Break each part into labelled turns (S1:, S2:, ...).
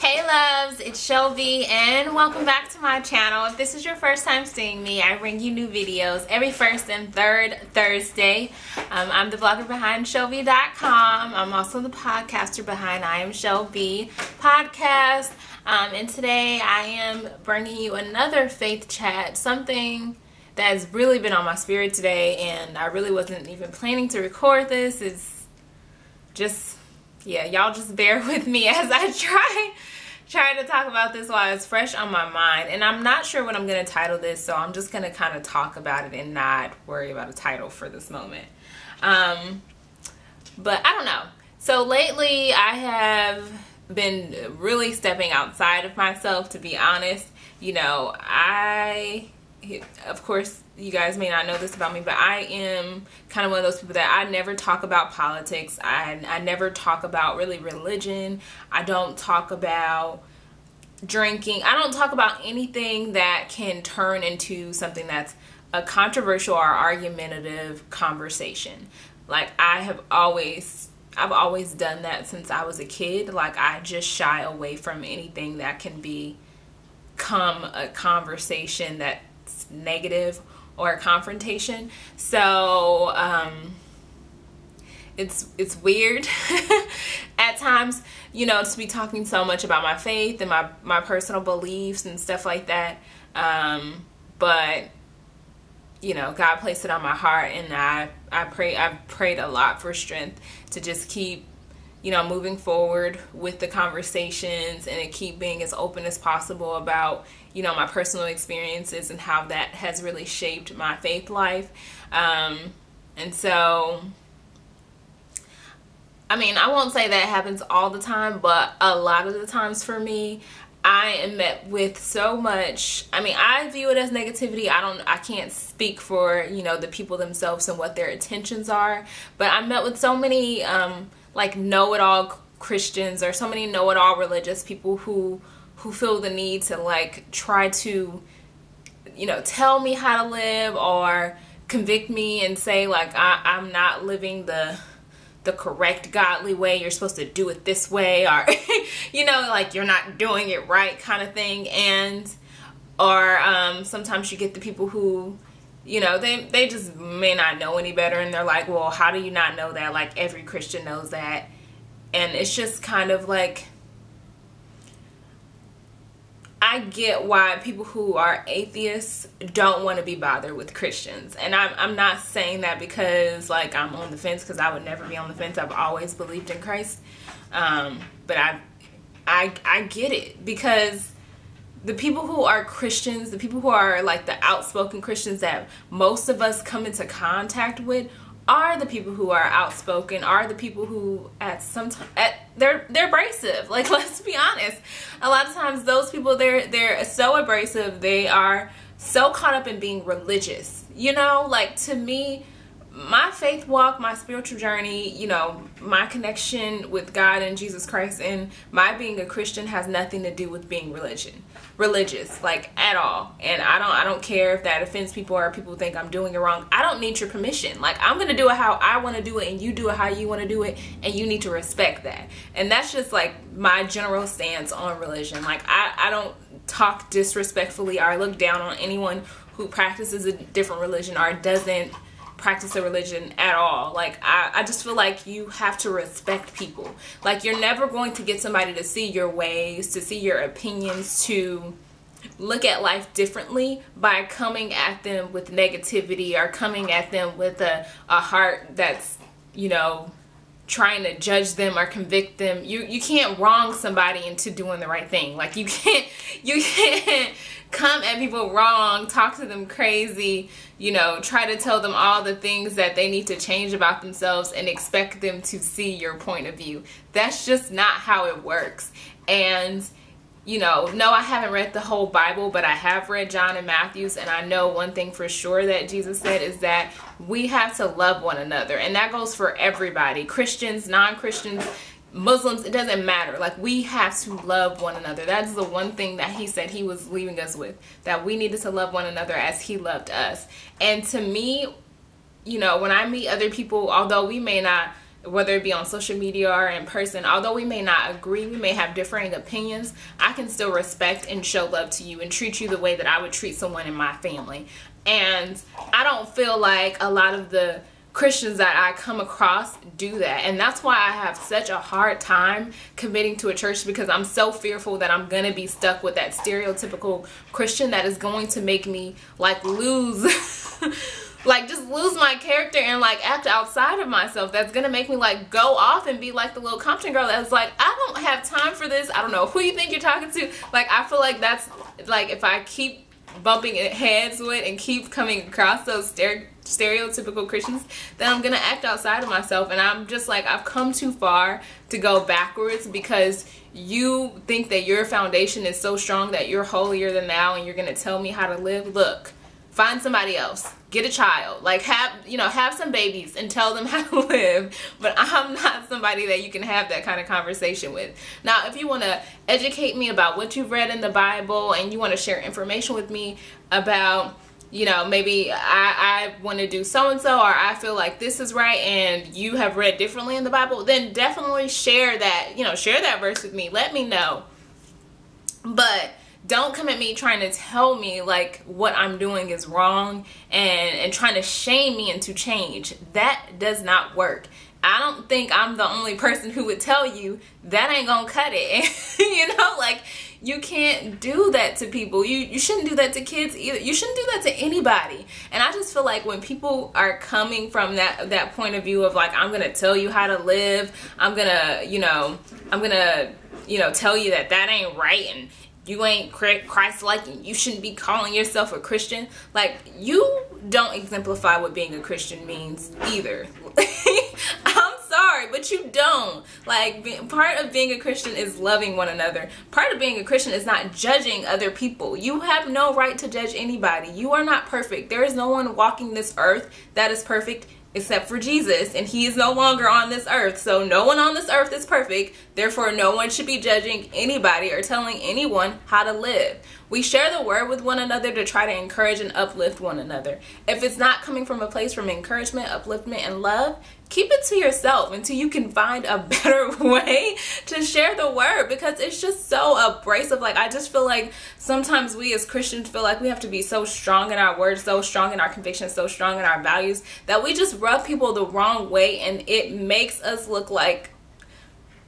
S1: Hey loves, it's Chellbee and welcome back to my channel. If this is your first time seeing me, I bring you new videos every first and third Thursday. I'm the blogger behind Chellbee.com. I'm also the podcaster behind I Am Chellbee podcast. And today I am bringing you another faith chat, something that has really been on my spirit today, and I really wasn't even planning to record this. It's just, yeah, y'all just bear with me as I try to talk about this while it's fresh on my mind. And I'm not sure what I'm going to title this, so I'm just going to kind of talk about it and not worry about a title for this moment. But I don't know. So lately I have been really stepping outside of myself, to be honest. You know, of course, you guys may not know this about me, but I am kind of one of those people that I never talk about politics. I never talk about really religion. I don't talk about drinking. I don't talk about anything that can turn into something that's a controversial or argumentative conversation. Like I've always done that since I was a kid. Like I just shy away from anything that can become a conversation that's negative or a confrontation. So it's weird at times, you know, to be talking so much about my faith and my personal beliefs and stuff like that. But you know, God placed it on my heart, and I've prayed a lot for strength to just keep, you know, moving forward with the conversations and keep being as open as possible about, you know, my personal experiences and how that has really shaped my faith life. And so, I mean, I won't say that happens all the time, but a lot of the times for me, I am met with so much. I mean, I view it as negativity. I can't speak for, you know, the people themselves and what their intentions are, but I'm met with so many like know-it-all Christians or so many know-it-all religious people who feel the need to like try to, you know, tell me how to live or convict me and say like I'm not living the correct godly way. You're supposed to do it this way, or you know, like you're not doing it right kind of thing. And or sometimes you get the people who, you know, they just may not know any better, and they're like, well, how do you not know that? Like every Christian knows that. And it's just kind of like, I get why people who are atheists don't want to be bothered with Christians. And I'm not saying that because like I'm on the fence, because I would never be on the fence. I've always believed in Christ. But I get it, because the people who are Christians, the people who are like the outspoken Christians that most of us come into contact with, are the people who are outspoken, are the people who they're abrasive. Like, let's be honest. A lot of times those people, they're so abrasive. They are so caught up in being religious. You know, like to me, my faith walk, my spiritual journey, you know, my connection with God and Jesus Christ and my being a Christian has nothing to do with being religious, like at all. And I don't care if that offends people or people think I'm doing it wrong. I don't need your permission. Like I'm going to do it how I want to do it, and you do it how you want to do it, and you need to respect that. And that's just like my general stance on religion. Like I don't talk disrespectfully or look down on anyone who practices a different religion or doesn't practice a religion at all. Like I just feel like you have to respect people. Like you're never going to get somebody to see your ways, to see your opinions, to look at life differently by coming at them with negativity or coming at them with a heart that's, you know, trying to judge them or convict them. You can't wrong somebody into doing the right thing. Like you can't come at people wrong, talk to them crazy, you know, try to tell them all the things that they need to change about themselves and expect them to see your point of view. That's just not how it works. And, you know, no, I haven't read the whole Bible, but I have read John and Matthew's, and I know one thing for sure that Jesus said is that we have to love one another. And that goes for everybody, Christians, non-Christians, Muslims, it doesn't matter. Like we have to love one another. That's the one thing that he said he was leaving us with, that we needed to love one another as he loved us. And to me, you know, when I meet other people, although we may not whether it be on social media or in person, although we may not agree, we may have differing opinions, I can still respect and show love to you and treat you the way that I would treat someone in my family. And I don't feel like a lot of the Christians that I come across do that. And that's why I have such a hard time committing to a church, because I'm so fearful that I'm going to be stuck with that stereotypical Christian that is going to make me like lose like just lose my character and like act outside of myself. That's gonna make me like go off and be like the little Compton girl that's like, I don't have time for this, I don't know who you think you're talking to. Like, I feel like that's like, if I keep bumping heads with and keep coming across those stereotypical Christians, then I'm gonna act outside of myself. And I'm just like, I've come too far to go backwards because you think that your foundation is so strong that you're holier than thou and you're gonna tell me how to live. Look, find somebody else, get a child, like have some babies and tell them how to live. But I'm not somebody that you can have that kind of conversation with. Now, if you want to educate me about what you've read in the Bible and you want to share information with me about, you know, maybe I want to do so-and-so, or I feel like this is right and you have read differently in the Bible, then definitely share that, you know, share that verse with me. Let me know. But don't come at me trying to tell me like what I'm doing is wrong and trying to shame me into change. That does not work. I don't think I'm the only person who would tell you that ain't gonna cut it. You know, like, you can't do that to people. You shouldn't do that to kids either. You shouldn't do that to anybody. And I just feel like when people are coming from that point of view of like, I'm gonna tell you how to live, I'm gonna tell you that ain't right and you ain't Christ-like and you shouldn't be calling yourself a Christian. Like, you don't exemplify what being a Christian means either. I'm sorry, but you don't. Like, part of being a Christian is loving one another. Part of being a Christian is not judging other people. You have no right to judge anybody. You are not perfect. There is no one walking this earth that is perfect except for Jesus, and he is no longer on this earth. So no one on this earth is perfect. Therefore, no one should be judging anybody or telling anyone how to live. We share the word with one another to try to encourage and uplift one another. If it's not coming from a place from encouragement, upliftment, and love, keep it to yourself until you can find a better way to share the word, because it's just so abrasive. Like, I just feel like sometimes we as Christians feel like we have to be so strong in our words, so strong in our convictions, so strong in our values, that we just rub people the wrong way, and it makes us look like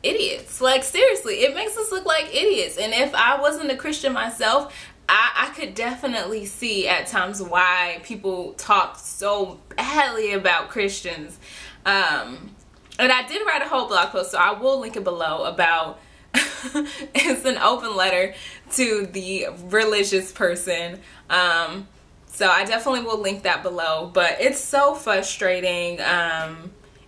S1: idiots. Like, seriously, it makes us look like idiots. And if I wasn't a Christian myself, I could definitely see at times why people talk so badly about Christians. And I did write a whole blog post, so I will link it below, about it's an open letter to the religious person. So I definitely will link that below. But it's so frustrating.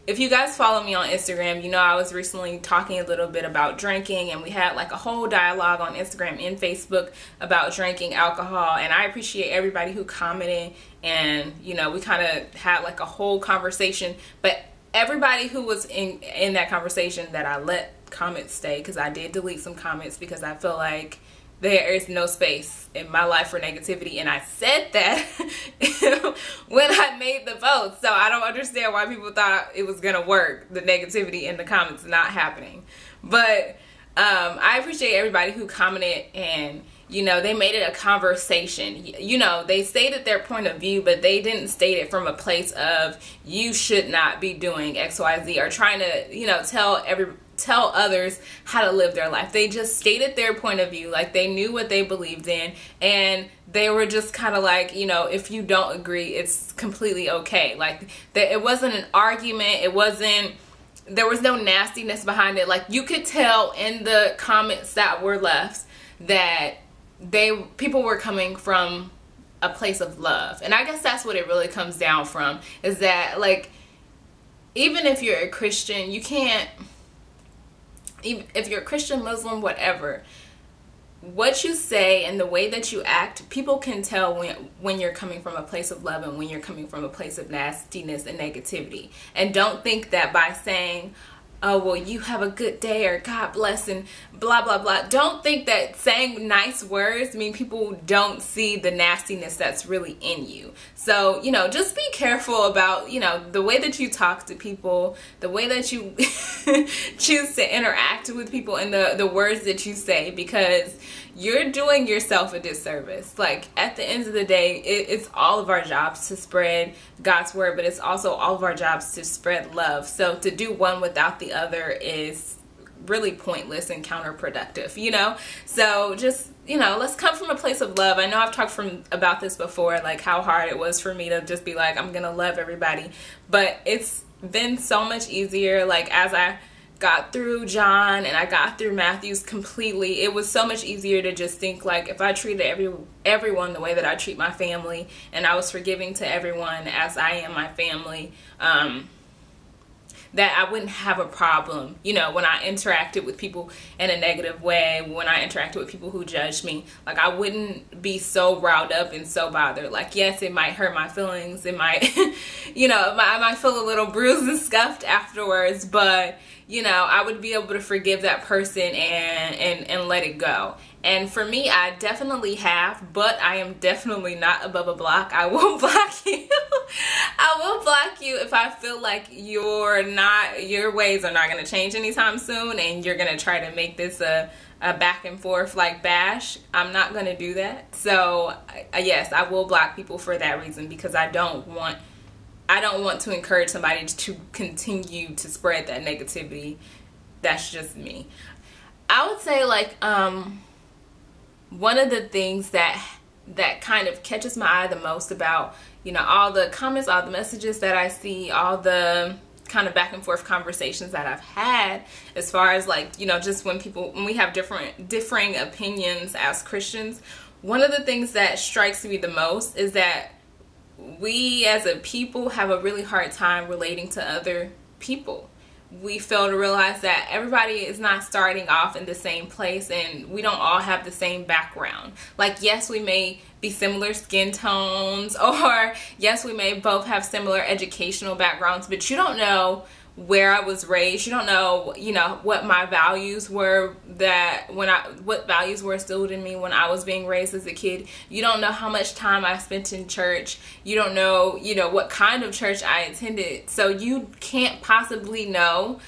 S1: If you guys follow me on Instagram, you know I was recently talking a little bit about drinking, and we had like a whole dialogue on Instagram and Facebook about drinking alcohol, and I appreciate everybody who commented, and you know, we kind of had like a whole conversation. But everybody who was in that conversation that I let comments stay, because I did delete some comments because I feel like there is no space in my life for negativity, and I said that when I made the post. So I don't understand why people thought it was gonna work, the negativity in the comments not happening. But I appreciate everybody who commented, and you know, they made it a conversation. You know, they stated their point of view, but they didn't state it from a place of you should not be doing XYZ, or trying to, you know, tell others how to live their life. They just stated their point of view, like they knew what they believed in, and they were just kind of like, you know, if you don't agree, it's completely okay. Like, it wasn't an argument. There was no nastiness behind it. Like, you could tell in the comments that were left that people were coming from a place of love. And I guess that's what it really comes down from, is that, like, even if you're a Christian, you can't, if you're a Christian, Muslim, whatever, what you say and the way that you act, people can tell when you're coming from a place of love and when you're coming from a place of nastiness and negativity. And don't think that by saying, oh, well, you have a good day, or God bless, and blah, blah, blah. Don't think that saying nice words mean people don't see the nastiness that's really in you. So, you know, just be careful about, you know, the way that you talk to people, the way that you choose to interact with people, and the words that you say, because you're doing yourself a disservice. Like, at the end of the day, it's all of our jobs to spread God's word, but it's also all of our jobs to spread love. So to do one without the other is really pointless and counterproductive, you know? So just, you know, let's come from a place of love. I know I've talked about this before, like how hard it was for me to just be like, I'm gonna love everybody. But it's been so much easier, like, as I got through John and I got through Matthew's completely, it was so much easier to just think, like, if I treated everyone the way that I treat my family, and I was forgiving to everyone as I am my family, that I wouldn't have a problem, you know, when I interacted with people in a negative way, when I interacted with people who judged me. Like, I wouldn't be so riled up and so bothered. Like, yes, it might hurt my feelings, it might, you know, I might feel a little bruised and scuffed afterwards, but, you know, I would be able to forgive that person and let it go. And for me, I definitely have, but I am definitely not above a block. I will block you. I will block you if I feel like your ways are not going to change anytime soon, and you're going to try to make this a back and forth like bash. I'm not going to do that. So yes, I will block people for that reason, because I don't want to encourage somebody to continue to spread that negativity. That's just me. I would say, like, one of the things that kind of catches my eye the most about, you know, all the comments, all the messages that I see, all the kind of back and forth conversations that I've had, as far as, like, you know, just when we have differing opinions as Christians, one of the things that strikes me the most is that we as a people have a really hard time relating to other people. We fail to realize that everybody is not starting off in the same place, and we don't all have the same background. Like, yes, we may be similar skin tones, or yes, we may both have similar educational backgrounds, but you don't know where I was raised. You don't know, you know, what my values were, what values were instilled in me when I was being raised as a kid. You don't know how much time I spent in church. You don't know, you know, what kind of church I attended. So you can't possibly know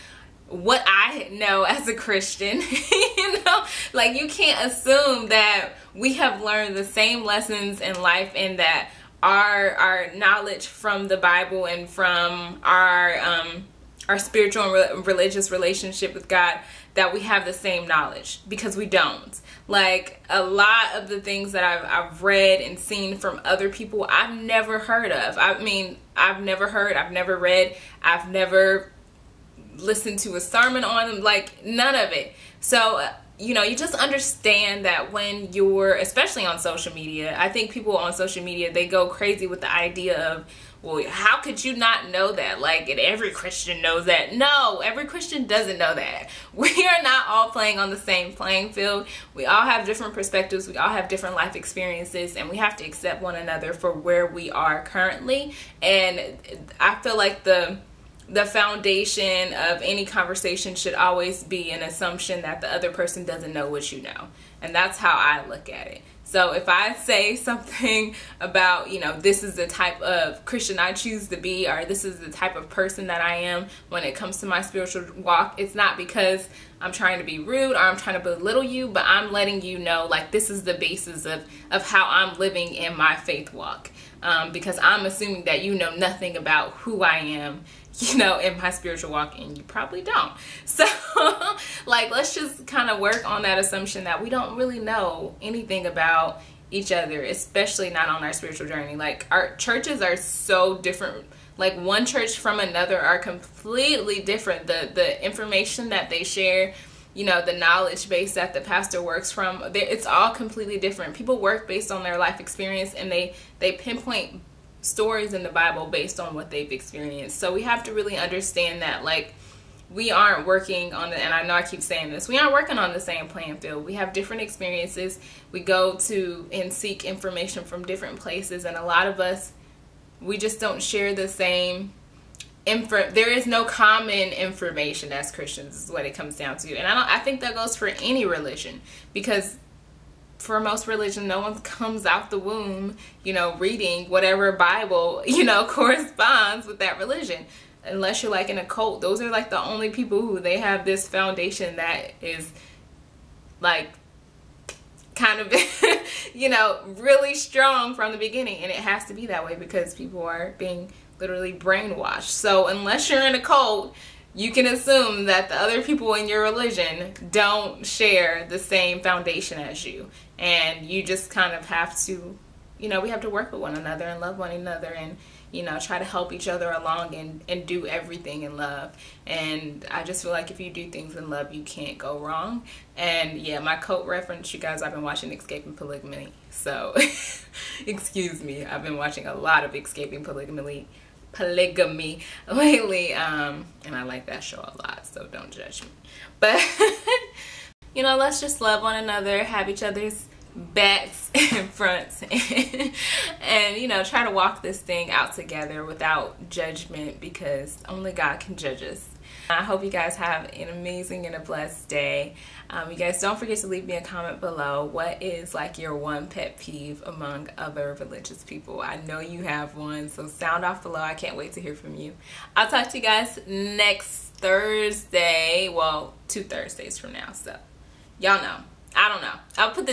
S1: what I know as a Christian. You know, like, you can't assume that we have learned the same lessons in life, and that our knowledge from the Bible and from our spiritual and religious relationship with God, that we have the same knowledge, because we don't. Like, a lot of the things that I've read and seen from other people, I've never heard of. I mean, I've never heard, I've never read, I've never listened to a sermon on them, like, none of it. So, you know, you just understand that when you're, especially on social media, I think people on social media, they go crazy with the idea of, well, how could you not know that? Like, every Christian knows that. No, every Christian doesn't know that. We are not all playing on the same playing field. We all have different perspectives. We all have different life experiences, and we have to accept one another for where we are currently. And I feel like the foundation of any conversation should always be an assumption that the other person doesn't know what you know. And that's how I look at it. So if I say something about, you know, this is the type of Christian I choose to be, or this is the type of person that I am when it comes to my spiritual walk, it's not because I'm trying to be rude or I'm trying to belittle you, but I'm letting you know, like, this is the basis of how I'm living in my faith walk. Because I'm assuming that you know nothing about who I am, you know, in my spiritual walk, and you probably don't. So, like, let's just kind of work on that assumption that we don't really know anything about each other, especially not on our spiritual journey. Like, our churches are so different. Like, one church from another are completely different. The information that they share, you know, the knowledge base that the pastor works from, it's all completely different. People work based on their life experience, and they pinpoint stories in the Bible based on what they've experienced. So we have to really understand that, like, we aren't working on and I know I keep saying this, we aren't working on the same playing field. We have different experiences. We go to and seek information from different places, and a lot of us, we just don't share the same there is no common information as Christians is what it comes down to. And I think that goes for any religion, because for most religion, no one comes out the womb, you know, reading whatever Bible, you know, corresponds with that religion. Unless you're like in a cult, those are like the only people who they have this foundation that is like kind of, you know, really strong from the beginning. And it has to be that way because people are being literally brainwashed. So unless you're in a cult, you can assume that the other people in your religion don't share the same foundation as you. And you just kind of have to, you know, we have to work with one another and love one another and, you know, try to help each other along and do everything in love. And I just feel like if you do things in love, you can't go wrong. And yeah, my cult reference, you guys, I've been watching Escaping Polygamy. So, excuse me, I've been watching a lot of Escaping Polygamy lately. And I like that show a lot, so don't judge me. But, you know, let's just love one another, have each other's backs and fronts, and you know, try to walk this thing out together without judgment, because only God can judge us. I hope you guys have an amazing and a blessed day. You guys, don't forget to leave me a comment below. What is like your one pet peeve among other religious people? I know you have one, so sound off below. I can't wait to hear from you. I'll talk to you guys next Thursday. Well, 2 Thursdays from now, so y'all know. I don't know. I'll put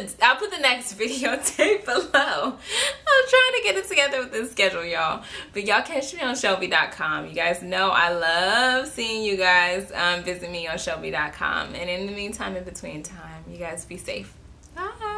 S1: the next video tape below. I'm trying to get it together with this schedule, y'all. But y'all catch me on Chellbee.com. You guys know I love seeing you guys visit me on Chellbee.com. And in the meantime, in between time, you guys be safe. Bye.